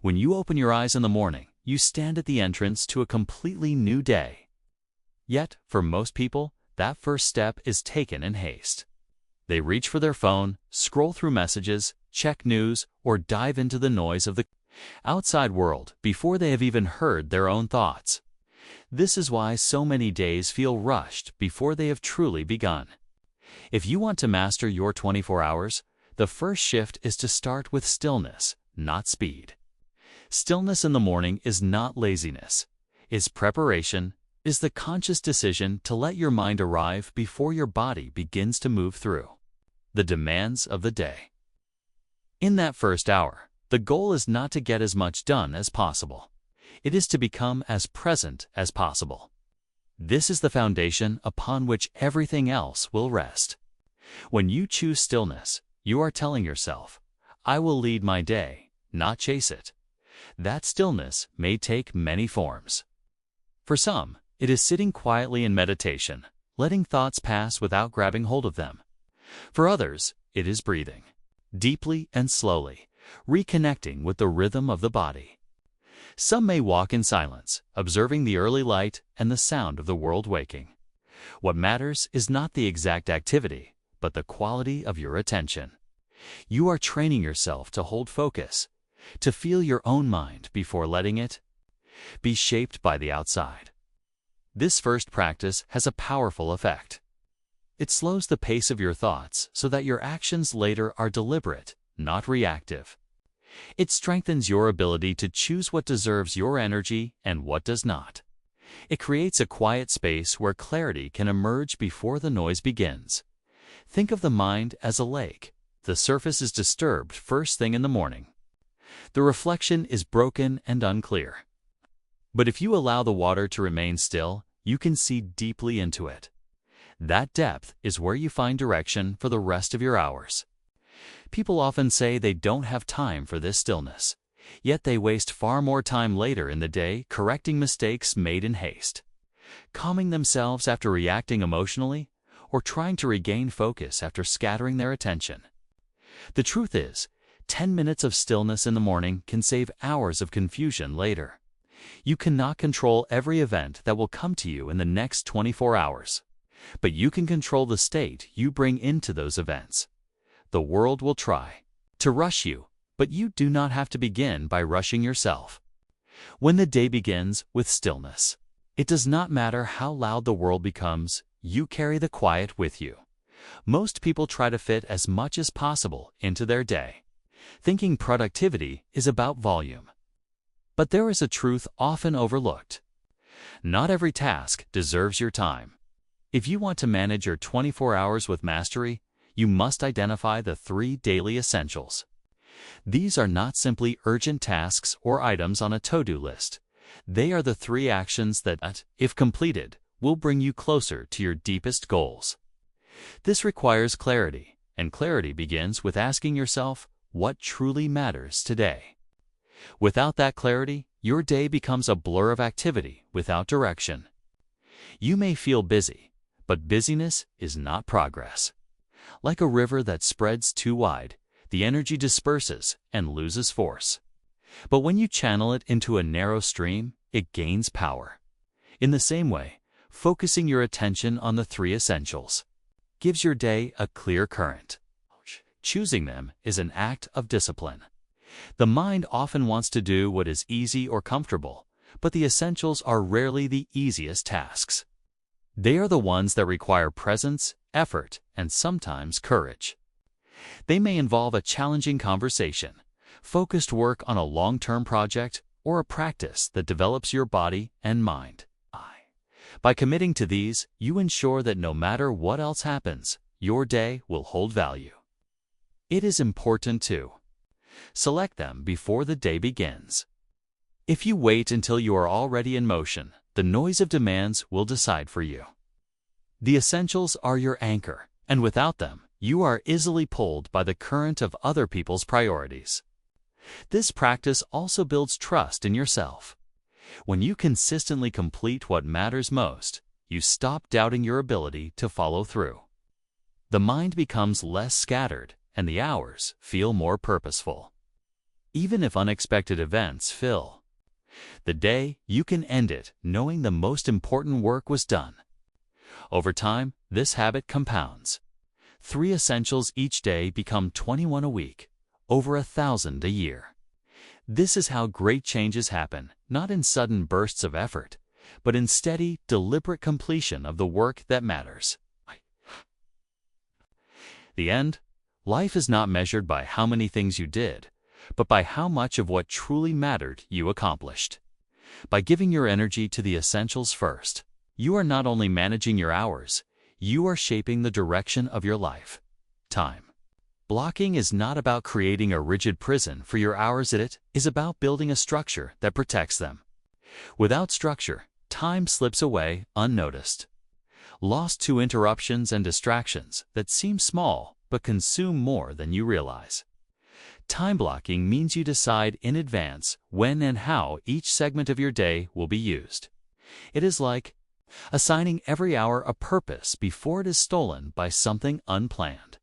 When you open your eyes in the morning, you stand at the entrance to a completely new day. Yet, for most people, that first step is taken in haste. They reach for their phone, scroll through messages, check news, or dive into the noise of the outside world before they have even heard their own thoughts. This is why so many days feel rushed before they have truly begun. If you want to master your 24 hours, the first shift is to start with stillness, not speed. Stillness in the morning is not laziness. It's preparation, is the conscious decision to let your mind arrive before your body begins to move through the demands of the day. In that first hour, the goal is not to get as much done as possible. It is to become as present as possible. This is the foundation upon which everything else will rest. When you choose stillness, you are telling yourself, I will lead my day, not chase it. That stillness may take many forms. For some, it is sitting quietly in meditation, letting thoughts pass without grabbing hold of them. For others, it is breathing, deeply and slowly, reconnecting with the rhythm of the body. Some may walk in silence, observing the early light and the sound of the world waking. What matters is not the exact activity, but the quality of your attention. You are training yourself to hold focus, to feel your own mind before letting it be shaped by the outside. This first practice has a powerful effect. It slows the pace of your thoughts so that your actions later are deliberate, not reactive. It strengthens your ability to choose what deserves your energy and what does not. It creates a quiet space where clarity can emerge before the noise begins. Think of the mind as a lake. The surface is disturbed first thing in the morning. The reflection is broken and unclear. But if you allow the water to remain still, you can see deeply into it. That depth is where you find direction for the rest of your hours. People often say they don't have time for this stillness, yet they waste far more time later in the day correcting mistakes made in haste, calming themselves after reacting emotionally, or trying to regain focus after scattering their attention. The truth is, 10 minutes of stillness in the morning can save hours of confusion later. You cannot control every event that will come to you in the next 24 hours, but you can control the state you bring into those events. The world will try to rush you, but you do not have to begin by rushing yourself. When the day begins with stillness, it does not matter how loud the world becomes, you carry the quiet with you. Most people try to fit as much as possible into their day, thinking productivity is about volume. But there is a truth often overlooked. Not every task deserves your time. If you want to manage your 24 hours with mastery, you must identify the 3 daily essentials. These are not simply urgent tasks or items on a to-do list. They are the 3 actions that, if completed, will bring you closer to your deepest goals. This requires clarity, and clarity begins with asking yourself what truly matters today. Without that clarity, your day becomes a blur of activity without direction. You may feel busy, but busyness is not progress. Like a river that spreads too wide, the energy disperses and loses force. But when you channel it into a narrow stream, it gains power. In the same way, focusing your attention on the 3 essentials gives your day a clear current. Choosing them is an act of discipline. The mind often wants to do what is easy or comfortable, but the essentials are rarely the easiest tasks. They are the ones that require presence, effort, and sometimes courage. They may involve a challenging conversation, focused work on a long-term project, or a practice that develops your body and mind. By committing to these, you ensure that no matter what else happens, your day will hold value. It is important to select them before the day begins. If you wait until you are already in motion, the noise of demands will decide for you. The essentials are your anchor, and without them, you are easily pulled by the current of other people's priorities. This practice also builds trust in yourself. When you consistently complete what matters most, you stop doubting your ability to follow through. The mind becomes less scattered, and the hours feel more purposeful. even if unexpected events fill the day. You can end it knowing the most important work was done. Over time, this habit compounds. 3 essentials each day become 21 a week, over 1,000 a year. This is how great changes happen, not in sudden bursts of effort, but in steady, deliberate completion of the work that matters. The end? Life is not measured by how many things you did, but by how much of what truly mattered you accomplished. By giving your energy to the essentials first, you are not only managing your hours, you are shaping the direction of your life. Time blocking is not about creating a rigid prison for your hours. It is about building a structure that protects them. Without structure, time slips away unnoticed, lost to interruptions and distractions that seem small but consume more than you realize. Time blocking means you decide in advance when and how each segment of your day will be used. It is like assigning every hour a purpose before it is stolen by something unplanned.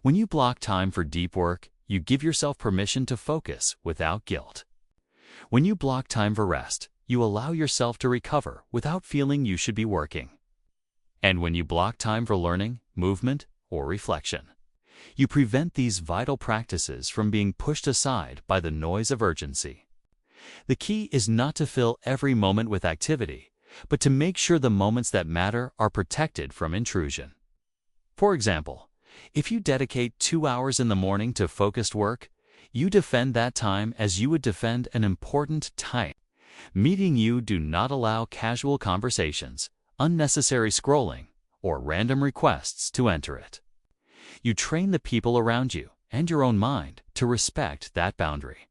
When you block time for deep work, you give yourself permission to focus without guilt. When you block time for rest, you allow yourself to recover without feeling you should be working. And when you block time for learning, movement, or reflection, you prevent these vital practices from being pushed aside by the noise of urgency. The key is not to fill every moment with activity, but to make sure the moments that matter are protected from intrusion. For example, if you dedicate 2 hours in the morning to focused work, you defend that time as you would defend an important time meeting. You do not allow casual conversations, unnecessary scrolling, or random requests to enter it. You train the people around you and your own mind to respect that boundary.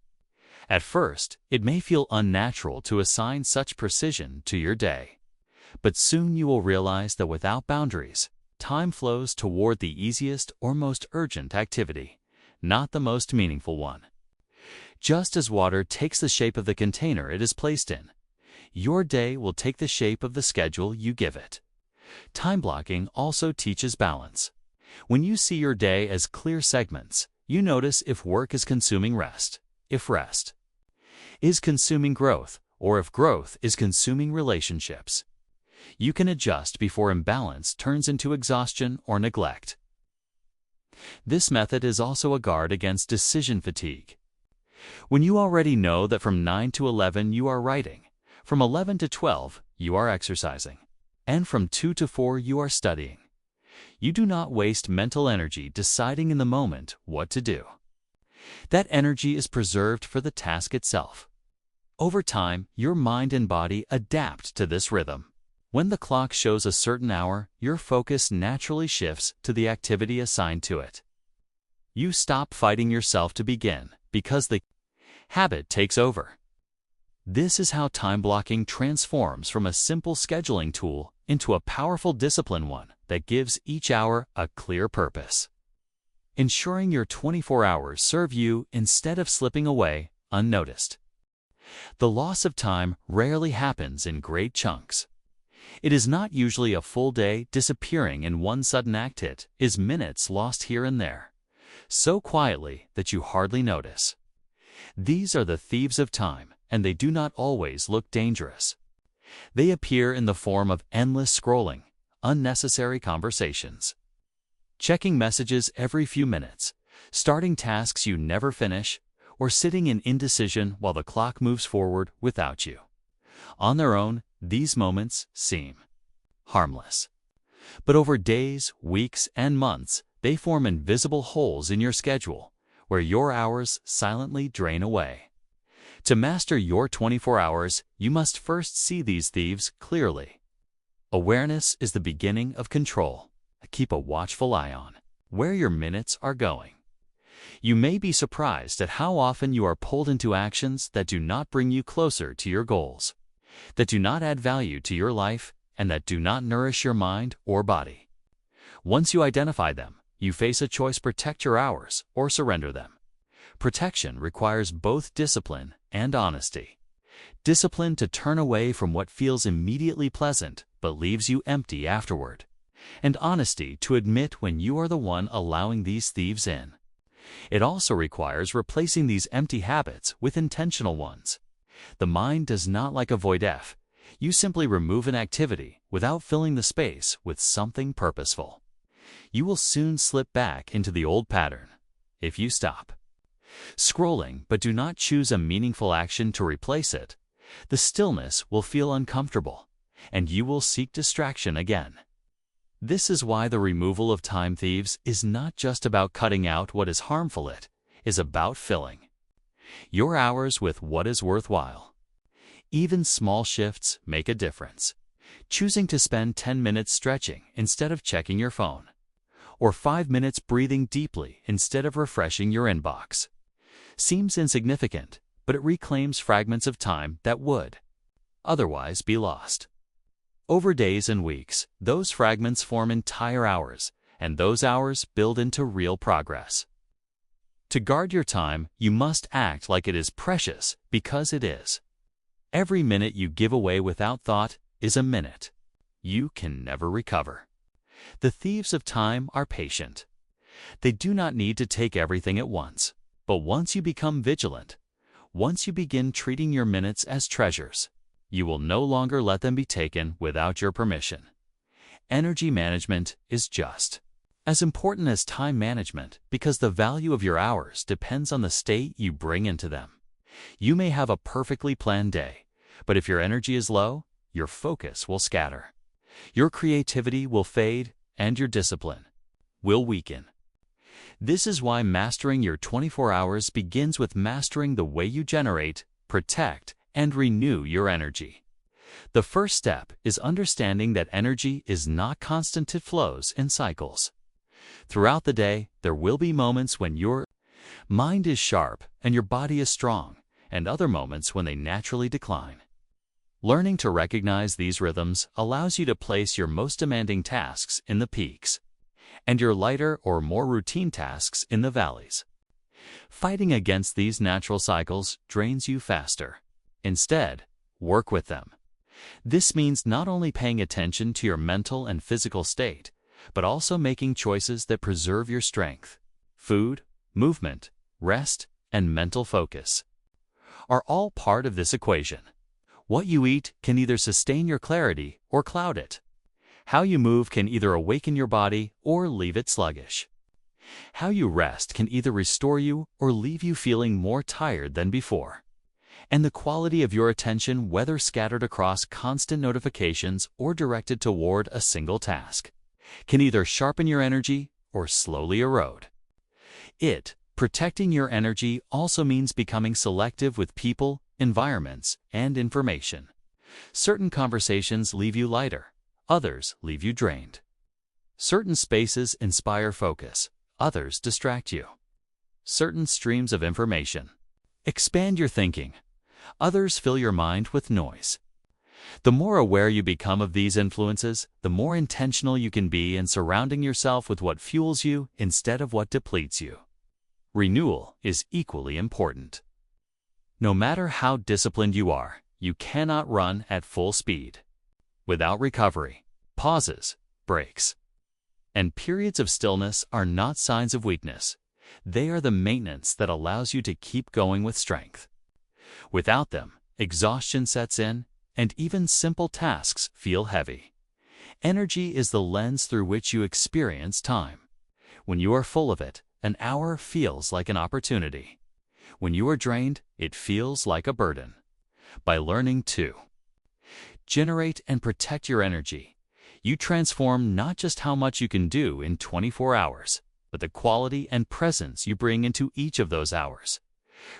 At first, it may feel unnatural to assign such precision to your day, but soon you will realize that without boundaries, time flows toward the easiest or most urgent activity, not the most meaningful one. Just as water takes the shape of the container it is placed in, your day will take the shape of the schedule you give it. Time blocking also teaches balance. When you see your day as clear segments, you notice if work is consuming rest, if rest is consuming growth, or if growth is consuming relationships. You can adjust before imbalance turns into exhaustion or neglect. This method is also a guard against decision fatigue. When you already know that from 9 to 11 you are writing, from 11 to 12 you are exercising, and from 2 to 4 you are studying, you do not waste mental energy deciding in the moment what to do. That energy is preserved for the task itself. Over time, your mind and body adapt to this rhythm. When the clock shows a certain hour, your focus naturally shifts to the activity assigned to it. You stop fighting yourself to begin because the habit takes over. This is how time blocking transforms from a simple scheduling tool into a powerful discipline, one that gives each hour a clear purpose, ensuring your 24 hours serve you instead of slipping away unnoticed. The loss of time rarely happens in great chunks. It is not usually a full day disappearing in one sudden act. It is minutes lost here and there, so quietly that you hardly notice. These are the thieves of time, and they do not always look dangerous. They appear in the form of endless scrolling, unnecessary conversations, checking messages every few minutes, starting tasks you never finish, or sitting in indecision while the clock moves forward without you. On their own, these moments seem harmless. But over days, weeks, and months, they form invisible holes in your schedule, where your hours silently drain away. To master your 24 hours, you must first see these thieves clearly. Awareness is the beginning of control. Keep a watchful eye on where your minutes are going. You may be surprised at how often you are pulled into actions that do not bring you closer to your goals, that do not add value to your life, and that do not nourish your mind or body. Once you identify them, you face a choice: protect your hours or surrender them. Protection requires both discipline and honesty. Discipline to turn away from what feels immediately pleasant but leaves you empty afterward. And honesty to admit when you are the one allowing these thieves in. It also requires replacing these empty habits with intentional ones. The mind does not like a void F. You simply remove an activity without filling the space with something purposeful. You will soon slip back into the old pattern if you stop scrolling but do not choose a meaningful action to replace it. The stillness will feel uncomfortable, and you will seek distraction again. This is why the removal of time thieves is not just about cutting out what is harmful, it is about filling your hours with what is worthwhile. Even small shifts make a difference. Choosing to spend 10 minutes stretching instead of checking your phone, or 5 minutes breathing deeply instead of refreshing your inbox, seems insignificant, but it reclaims fragments of time that would otherwise be lost. Over days and weeks, those fragments form entire hours, and those hours build into real progress. To guard your time, you must act like it is precious, because it is. Every minute you give away without thought is a minute you can never recover. The thieves of time are patient. They do not need to take everything at once, but once you become vigilant, once you begin treating your minutes as treasures, you will no longer let them be taken without your permission. Energy management is just as important as time management, because the value of your hours depends on the state you bring into them. You may have a perfectly planned day, but if your energy is low, your focus will scatter. Your creativity will fade, and your discipline will weaken. This is why mastering your 24 hours begins with mastering the way you generate, protect, and renew your energy. The first step is understanding that energy is not constant, it flows in cycles. Throughout the day, there will be moments when your mind is sharp and your body is strong, and other moments when they naturally decline. Learning to recognize these rhythms allows you to place your most demanding tasks in the peaks, and your lighter or more routine tasks in the valleys. Fighting against these natural cycles drains you faster. Instead, work with them. This means not only paying attention to your mental and physical state, but also making choices that preserve your strength. Food, movement, rest, and mental focus are all part of this equation. What you eat can either sustain your clarity or cloud it. How you move can either awaken your body or leave it sluggish. How you rest can either restore you or leave you feeling more tired than before. And the quality of your attention, whether scattered across constant notifications or directed toward a single task, can either sharpen your energy or slowly erode it. Protecting your energy also means becoming selective with people, environments, and information. Certain conversations leave you lighter, others leave you drained. Certain spaces inspire focus, others distract you. Certain streams of information expand your thinking, others fill your mind with noise. The more aware you become of these influences, the more intentional you can be in surrounding yourself with what fuels you instead of what depletes you. Renewal is equally important. No matter how disciplined you are, you cannot run at full speed without recovery. Pauses, breaks, and periods of stillness are not signs of weakness. They are the maintenance that allows you to keep going with strength. Without them, exhaustion sets in, and even simple tasks feel heavy. Energy is the lens through which you experience time. When you are full of it, an hour feels like an opportunity. When you are drained, it feels like a burden. By learning to generate and protect your energy, you transform not just how much you can do in 24 hours, but the quality and presence you bring into each of those hours.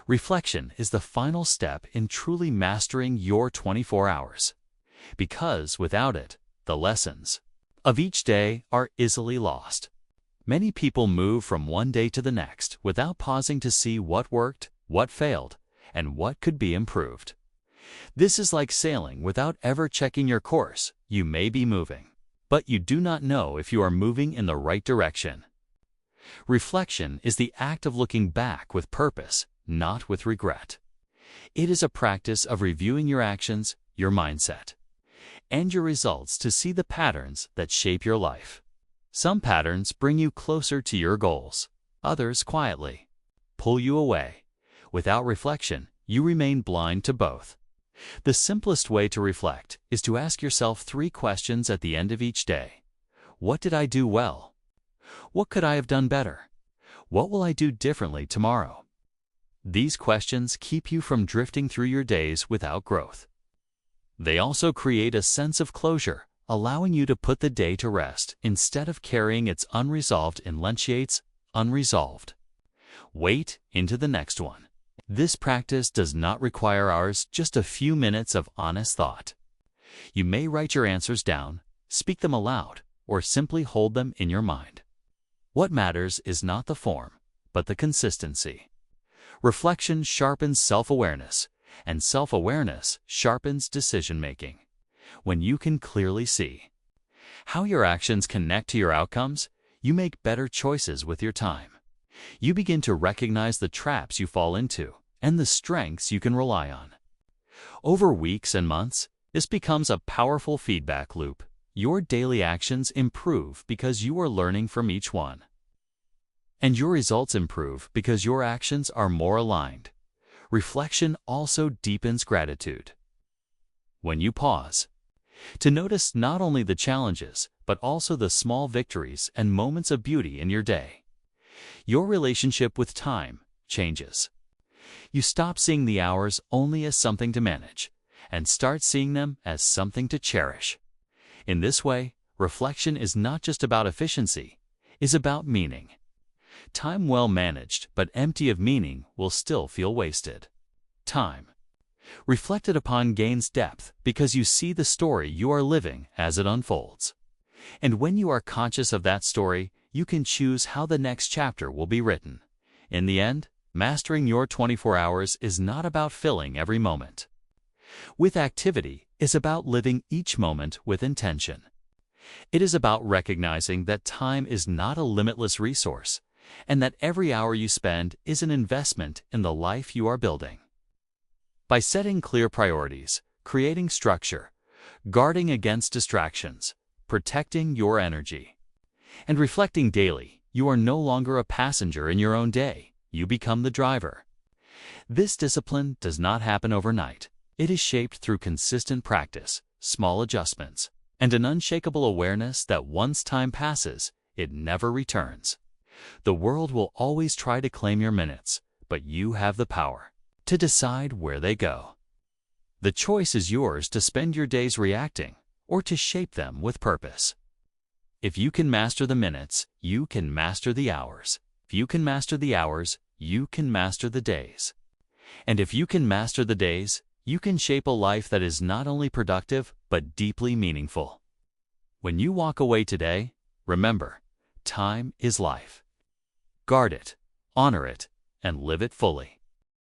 Reflection is the final step in truly mastering your 24 hours, because without it, the lessons of each day are easily lost. Many people move from one day to the next without pausing to see what worked, what failed, and what could be improved. This is like sailing without ever checking your course. You may be moving, but you do not know if you are moving in the right direction. Reflection is the act of looking back with purpose, not with regret. It is a practice of reviewing your actions, your mindset, and your results to see the patterns that shape your life. Some patterns bring you closer to your goals. others quietly pull you away. Without reflection, you remain blind to both. The simplest way to reflect is to ask yourself 3 questions at the end of each day. What did I do well? What could I have done better? What will I do differently tomorrow? These questions keep you from drifting through your days without growth. They also create a sense of closure, allowing you to put the day to rest instead of carrying its unresolved unresolved weight into the next one. This practice does not require hours, just a few minutes of honest thought. You may write your answers down, speak them aloud, or simply hold them in your mind. What matters is not the form, but the consistency. Reflection sharpens self-awareness, and self-awareness sharpens decision-making. When you can clearly see how your actions connect to your outcomes, you make better choices with your time. You begin to recognize the traps you fall into and the strengths you can rely on. Over weeks and months, this becomes a powerful feedback loop. Your daily actions improve because you are learning from each one. And your results improve because your actions are more aligned. Reflection also deepens gratitude. When you pause to notice not only the challenges, but also the small victories and moments of beauty in your day, your relationship with time changes. You stop seeing the hours only as something to manage and start seeing them as something to cherish. In this way, reflection is not just about efficiency, it's about meaning. Time well managed but empty of meaning will still feel wasted. Time reflected upon gains depth because you see the story you are living as it unfolds. And when you are conscious of that story, you can choose how the next chapter will be written. In the end, mastering your 24 hours is not about filling every moment with activity. It's about living each moment with intention. It is about recognizing that time is not a limitless resource, and that every hour you spend is an investment in the life you are building. By setting clear priorities, creating structure, guarding against distractions, protecting your energy, and reflecting daily, you are no longer a passenger in your own day. You become the driver. This discipline does not happen overnight. It is shaped through consistent practice, small adjustments, and an unshakable awareness that once time passes, it never returns. The world will always try to claim your minutes, but you have the power to decide where they go. The choice is yours to spend your days reacting or to shape them with purpose. If you can master the minutes, you can master the hours. If you can master the hours, you can master the days. And if you can master the days, you can shape a life that is not only productive, but deeply meaningful. When you walk away today, remember, time is life. Guard it, honor it, and live it fully.